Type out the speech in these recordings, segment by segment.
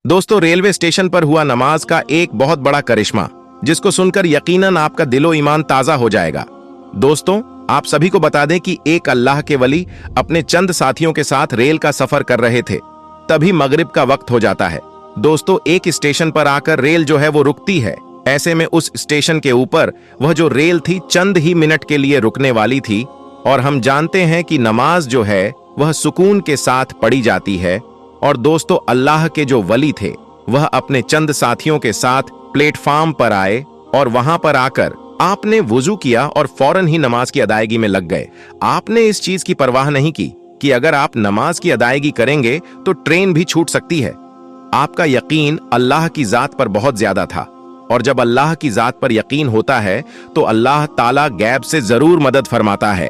दोस्तों, railway station पर हुआ नमाज का एक बहुत बड़ा करिश्मा, जिसको सुनकर यकीनन आपका दिलो ईमान ताजा हो जाएगा। दोस्तों, आप सभी को बता दें कि एक अल्लाह के वली अपने चंद साथियों के साथ रेल का सफर कर रहे थे। तभी मगरिब का वक्त हो जाता है। दोस्तों, एक स्टेशन पर आकर रेल जो है वो रुकती है। ऐसे में उस स्टेशन के ऊपर वह जो रेल थी चंद ही मिनट के लिए रुकने वाली थी। और हम जानते हैं कि नमाज जो है वह सुकून के साथ पढ़ी जाती है। और दोस्तों, अल्लाह के जो वली थे वह अपने चंद साथियों के साथ प्लेटफार्म पर आए और वहां पर आकर आपने वुजू किया और फौरन ही नमाज की अदायगी में लग गए। आपने इस चीज की परवाह नहीं की कि अगर आप नमाज की अदायगी करेंगे तो ट्रेन भी छूट सकती है। आपका यकीन अल्लाह की जात पर बहुत ज्यादा था, और जब अल्लाह की जात पर यकीन होता है तो अल्लाह ताला गैब से जरूर मदद फरमाता है।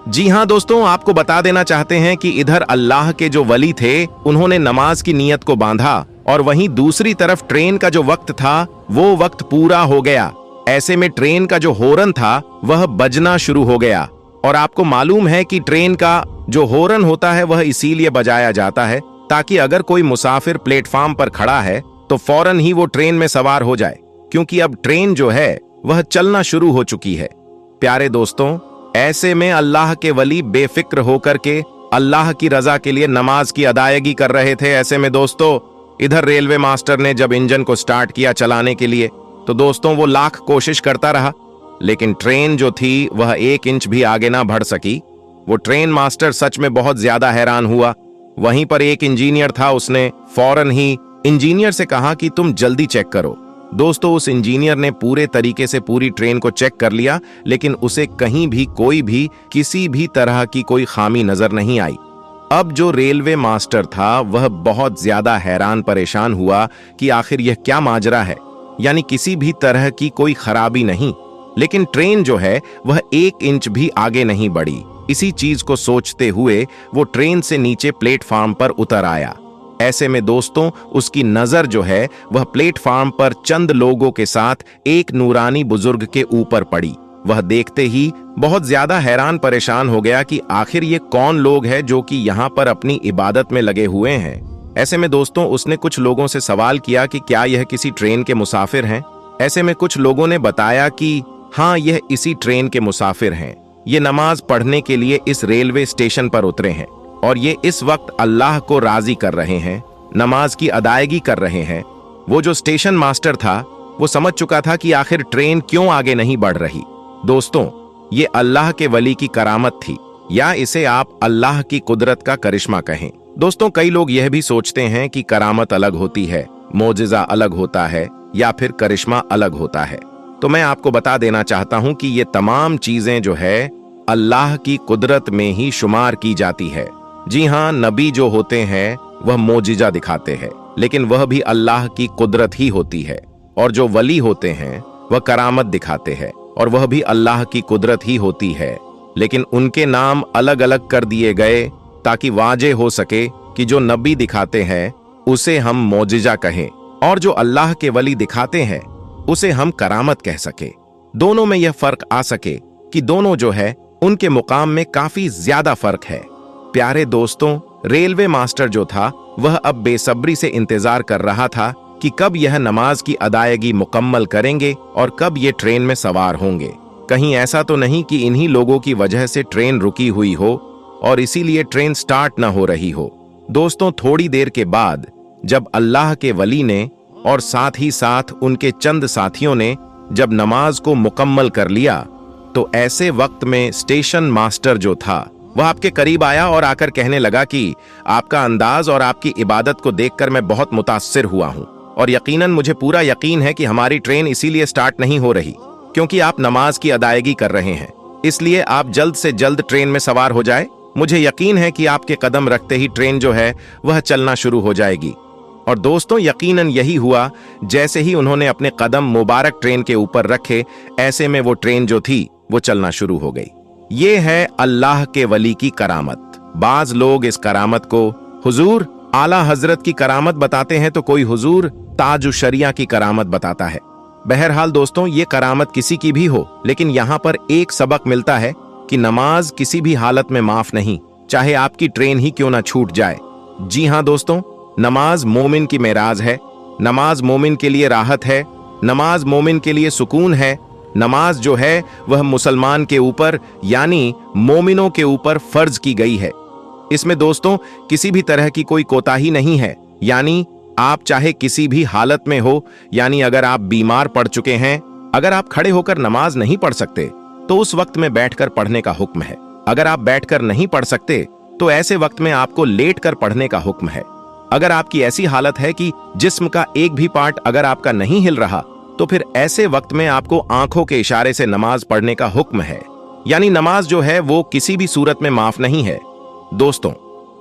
जी हाँ दोस्तों, आपको बता देना चाहते हैं कि इधर अल्लाह के जो वली थे उन्होंने नमाज की नीयत को बांधा, और वहीं दूसरी तरफ ट्रेन का जो वक्त था वो वक्त पूरा हो गया। ऐसे में ट्रेन का जो हॉर्न था वह बजना शुरू हो गया। और आपको मालूम है कि ट्रेन का जो हॉर्न होता है वह इसीलिए बजाया जाता है ताकि अगर कोई मुसाफिर प्लेटफार्म पर खड़ा है तो फौरन ही वो ट्रेन में सवार हो जाए, क्योंकि अब ट्रेन जो है वह चलना शुरू हो चुकी है। प्यारे दोस्तों, ऐसे में अल्लाह के वली बेफिक्र होकर के अल्लाह की रजा के लिए नमाज की अदायगी कर रहे थे। ऐसे में दोस्तों, इधर रेलवे मास्टर ने जब इंजन को स्टार्ट किया चलाने के लिए तो दोस्तों वो लाख कोशिश करता रहा, लेकिन ट्रेन जो थी वह 1 इंच भी आगे ना बढ़ सकी। वो ट्रेन मास्टर सच में बहुत ज्यादा हैरान हुआ। वहीं पर एक इंजीनियर था, उसने फौरन ही इंजीनियर से कहा कि तुम जल्दी चेक करो। दोस्तों, उस इंजीनियर ने पूरे तरीके से पूरी ट्रेन को चेक कर लिया, लेकिन उसे कहीं भी कोई भी किसी भी तरह की कोई खामी नजर नहीं आई। अब जो रेलवे मास्टर था वह बहुत ज्यादा हैरान परेशान हुआ कि आखिर यह क्या माजरा है, यानी किसी भी तरह की कोई खराबी नहीं, लेकिन ट्रेन जो है वह 1 इंच भी आगे नहीं बढ़ी। इसी चीज को सोचते हुए वो ट्रेन से नीचे प्लेटफार्म पर उतर आया। ऐसे में दोस्तों, उसकी नजर जो है वह प्लेटफार्म पर चंद लोगों के साथ एक नूरानी बुजुर्ग के ऊपर पड़ी। वह देखते ही बहुत ज्यादा हैरान परेशान हो गया कि आखिर ये कौन लोग हैं जो कि यहाँ पर अपनी इबादत में लगे हुए हैं। ऐसे में दोस्तों, उसने कुछ लोगों से सवाल किया कि क्या यह किसी ट्रेन के मुसाफिर हैं। ऐसे में कुछ लोगों ने बताया कि हाँ, यह इसी ट्रेन के मुसाफिर हैं। ये नमाज पढ़ने के लिए इस रेलवे स्टेशन पर उतरे हैं और ये इस वक्त अल्लाह को राजी कर रहे हैं, नमाज की अदायगी कर रहे हैं। वो जो स्टेशन मास्टर था वो समझ चुका था कि आखिर ट्रेन क्यों आगे नहीं बढ़ रही। दोस्तों, ये अल्लाह के वली की करामत थी, या इसे आप अल्लाह की कुदरत का करिश्मा कहें। दोस्तों, कई लोग यह भी सोचते हैं कि करामत अलग होती है, मोजिजा अलग होता है, या फिर करिश्मा अलग होता है। तो मैं आपको बता देना चाहता हूं कि ये तमाम चीजें जो है अल्लाह की कुदरत में ही शुमार की जाती है। जी हाँ, नबी जो होते हैं वह मोजिजा दिखाते हैं, लेकिन वह भी अल्लाह की कुदरत ही होती है। और जो वली होते हैं वह करामत दिखाते हैं, और वह भी अल्लाह की कुदरत ही होती है, लेकिन उनके नाम अलग अलग कर दिए गए ताकि वाजे हो सके कि जो नबी दिखाते हैं उसे हम मोजिजा कहें, और जो अल्लाह के वली दिखाते हैं उसे हम करामत कह सके। दोनों में यह फर्क आ सके कि दोनों जो है उनके मुकाम में काफी ज्यादा फर्क है। प्यारे दोस्तों, रेलवे मास्टर जो था वह अब बेसब्री से इंतजार कर रहा था कि कब यह नमाज की अदायगी मुकम्मल करेंगे और कब ये ट्रेन में सवार होंगे। कहीं ऐसा तो नहीं कि इन्हीं लोगों की वजह से ट्रेन रुकी हुई हो और इसीलिए ट्रेन स्टार्ट न हो रही हो। दोस्तों, थोड़ी देर के बाद जब अल्लाह के वली ने और साथ ही साथ उनके चंद साथियों ने जब नमाज को मुकम्मल कर लिया, तो ऐसे वक्त में स्टेशन मास्टर जो था वह आपके करीब आया और आकर कहने लगा कि आपका अंदाज और आपकी इबादत को देखकर मैं बहुत मुतासिर हुआ हूं, और यकीनन मुझे पूरा यकीन है कि हमारी ट्रेन इसीलिए स्टार्ट नहीं हो रही क्योंकि आप नमाज की अदायगी कर रहे हैं। इसलिए आप जल्द से जल्द ट्रेन में सवार हो जाए। मुझे यकीन है कि आपके कदम रखते ही ट्रेन जो है वह चलना शुरू हो जाएगी। और दोस्तों, यकीनन यही हुआ। जैसे ही उन्होंने अपने कदम मुबारक ट्रेन के ऊपर रखे, ऐसे में वो ट्रेन जो थी वो चलना शुरू हो गई। ये है अल्लाह के वली की करामत। बाज लोग इस करामत को हुजूर आला हजरत की करामत बताते हैं, तो कोई हुजूर ताज शरिया की करामत बताता है। बहरहाल दोस्तों, ये करामत किसी की भी हो, लेकिन यहाँ पर एक सबक मिलता है कि नमाज किसी भी हालत में माफ नहीं, चाहे आपकी ट्रेन ही क्यों ना छूट जाए। जी हाँ दोस्तों, नमाज मोमिन की मेराज है, नमाज मोमिन के लिए राहत है, नमाज मोमिन के लिए सुकून है। नमाज जो है वह मुसलमान के ऊपर यानी मोमिनों के ऊपर फर्ज की गई है। इसमें दोस्तों किसी भी तरह की कोई कोताही नहीं है, यानी आप चाहे किसी भी हालत में हो, यानी अगर आप बीमार पड़ चुके हैं, अगर आप खड़े होकर नमाज नहीं पढ़ सकते तो उस वक्त में बैठकर पढ़ने का हुक्म है। अगर आप बैठकर नहीं पढ़ सकते तो ऐसे वक्त में आपको लेटकर पढ़ने का हुक्म है। अगर आपकी ऐसी हालत है कि जिस्म का एक भी पार्ट अगर आपका नहीं हिल रहा तो फिर ऐसे वक्त में आपको आंखों के इशारे से नमाज पढ़ने का हुक्म है, यानी नमाज जो है वो किसी भी सूरत में माफ नहीं है। दोस्तों,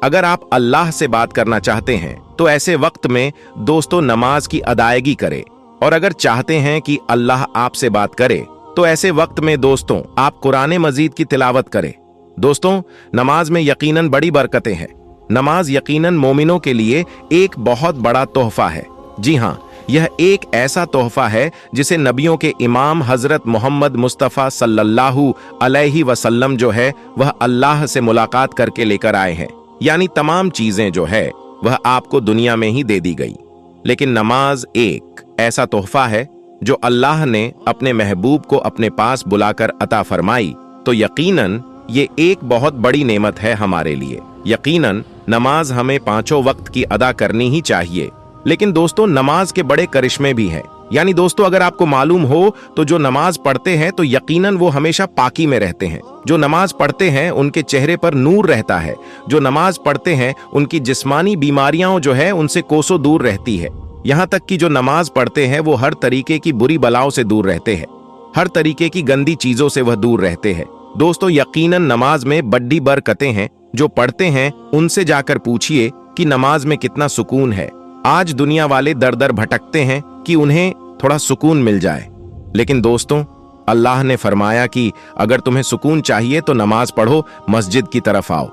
अगर आप अल्लाह से बात करना चाहते हैं तो ऐसे वक्त में दोस्तों नमाज की अदायगी करें, और अगर चाहते हैं कि अल्लाह आपसे बात करे तो ऐसे वक्त में दोस्तों आप कुरान मजीद की तिलावत करें। दोस्तों, नमाज में यकीनन बड़ी बरकतें हैं। नमाज यकीनन मोमिनों के लिए एक बहुत बड़ा तोहफा है। जी हाँ, यह एक ऐसा तोहफा है जिसे नबियों के इमाम हजरत मोहम्मद मुस्तफ़ा सल्लल्लाहु अलैहि वसल्लम जो है वह अल्लाह से मुलाकात करके लेकर आए हैं, यानी तमाम चीजें जो है वह आपको दुनिया में ही दे दी गई। लेकिन नमाज एक ऐसा तोहफा है जो अल्लाह ने अपने महबूब को अपने पास बुलाकर अता फरमाई, तो यकीनन ये एक बहुत बड़ी नेमत है हमारे लिए। यकीनन नमाज हमें पांचों वक्त की अदा करनी ही चाहिए। लेकिन दोस्तों नमाज के बड़े करिश्मे भी हैं, यानी दोस्तों अगर आपको मालूम हो तो जो नमाज पढ़ते हैं तो यकीनन वो हमेशा पाकी में रहते हैं। जो नमाज पढ़ते हैं उनके चेहरे पर नूर रहता है। जो नमाज पढ़ते हैं उनकी जिस्मानी बीमारियां जो है उनसे कोसों दूर रहती है। यहाँ तक कि जो नमाज पढ़ते हैं वो हर तरीके की बुरी बलाओं से दूर रहते हैं, हर तरीके की गंदी चीजों से वह दूर रहते हैं। दोस्तों यकीनन नमाज में बड़ी बरकतें हैं। जो पढ़ते हैं उनसे जाकर पूछिए कि नमाज में कितना सुकून है। आज दुनिया वाले दर दर भटकते हैं कि उन्हें थोड़ा सुकून मिल जाए, लेकिन दोस्तों अल्लाह ने फरमाया कि अगर तुम्हें सुकून चाहिए तो नमाज पढ़ो, मस्जिद की तरफ आओ।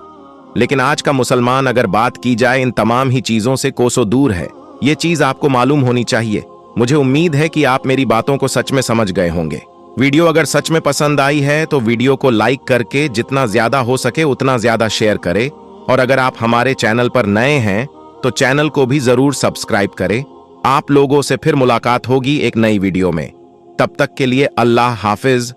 लेकिन आज का मुसलमान अगर बात की जाए इन तमाम ही चीजों से कोसों दूर है। ये चीज आपको मालूम होनी चाहिए। मुझे उम्मीद है कि आप मेरी बातों को सच में समझ गए होंगे। वीडियो अगर सच में पसंद आई है तो वीडियो को लाइक करके जितना ज्यादा हो सके उतना ज्यादा शेयर करें, और अगर आप हमारे चैनल पर नए हैं तो चैनल को भी जरूर सब्सक्राइब करें। आप लोगों से फिर मुलाकात होगी एक नई वीडियो में। तब तक के लिए अल्लाह हाफिज।